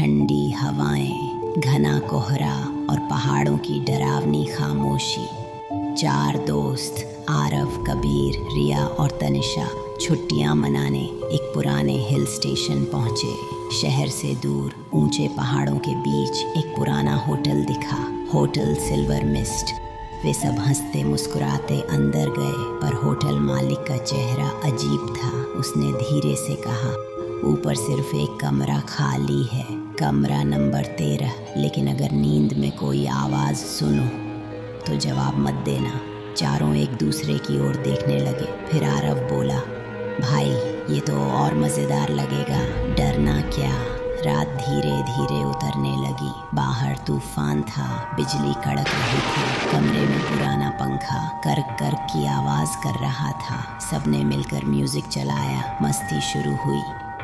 ठंडी हवाएं, घना कोहरा और पहाड़ों की डरावनी खामोशी। 4 दोस्त आरव, कबीर, रिया और तनिषा छुट्टियां मनाने एक पुराने हिल स्टेशन पहुंचे। शहर से दूर ऊंचे पहाड़ों के बीच एक पुराना होटल दिखा, होटल सिल्वर मिस्ट। वे सब हंसते मुस्कुराते अंदर गए, पर होटल मालिक का चेहरा अजीब था। उसने धीरे से कहा, ऊपर सिर्फ एक कमरा खाली है, कमरा नंबर 13, लेकिन अगर नींद में कोई आवाज़ सुनो तो जवाब मत देना। चारों एक दूसरे की ओर देखने लगे। फिर आरव बोला, भाई ये तो और मज़ेदार लगेगा, डरना क्या। रात धीरे धीरे उतरने लगी। बाहर तूफान था, बिजली कड़क रही थी, कमरे में पुराना पंखा कर्क कर्क की आवाज़ कर रहा था। सबने मिलकर म्यूजिक चलाया, मस्ती शुरू हुई।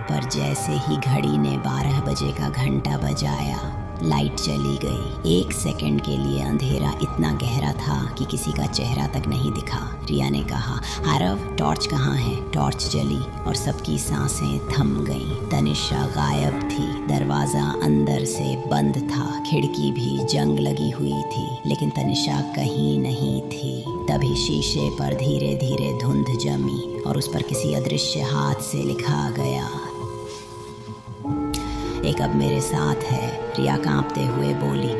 पर जैसे ही घड़ी ने 12 बजे का घंटा बजाया, लाइट चली गई। 1 सेकंड के लिए अंधेरा इतना गहरा था कि किसी का चेहरा तक नहीं दिखा। रिया ने कहा, आरव टॉर्च कहाँ है? टॉर्च जली और सबकी सांसें थम गईं। तनिषा गायब थी, दरवाज़ा अंदर से बंद था, खिड़की भी जंग लगी हुई थी, लेकिन तनिषा कहीं नहीं थी। तभी शीशे पर धीरे धीरे धुंध जमी और उस पर किसी अदृश्य हाथ से लिखा गया, एक अब मेरे साथ है। रिया कांपते हुए बोली,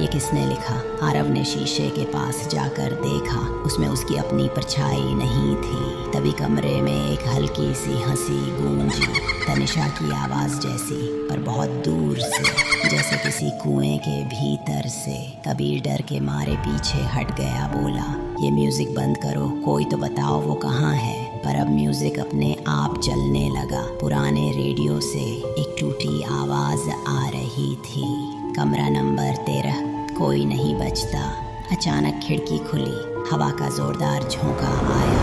ये किसने लिखा? आरव ने शीशे के पास जाकर देखा, उसमें उसकी अपनी परछाई नहीं थी। तभी कमरे में एक हल्की सी हंसी गूंजी, तनिषा की आवाज़ जैसी, पर बहुत दूर से, जैसे किसी कुएं के भीतर से। कबीर डर के मारे पीछे हट गया, बोला, ये म्यूज़िक बंद करो, कोई तो बताओ वो कहाँ है। पर अब म्यूजिक अपने आप चलने लगा। पुराने रेडियो से एक टूटी आवाज़ आ रही थी, कमरा नंबर 13, कोई नहीं बचता। अचानक खिड़की खुली, हवा का जोरदार झोंका आया,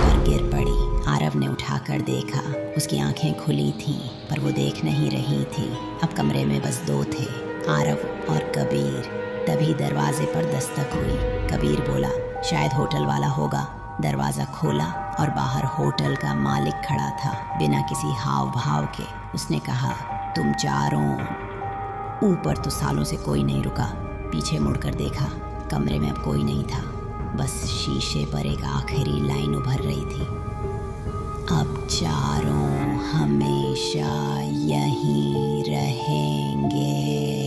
पर गिर पड़ी। आरव ने उठाकर देखा, उसकी आंखें खुली थीं, पर वो देख नहीं रही थी। अब कमरे में बस 2 थे, आरव और कबीर। तभी दरवाजे पर दस्तक हुई। कबीर बोला, शायद होटल वाला होगा। दरवाज़ा खोला और बाहर होटल का मालिक खड़ा था, बिना किसी हाव भाव के। उसने कहा, तुम चारों। ऊपर तो सालों से कोई नहीं रुका। पीछे मुड़कर देखा, कमरे में अब कोई नहीं था, बस शीशे पर एक आखिरी लाइन उभर रही थी, अब चारों हमेशा यहीं रहेंगे।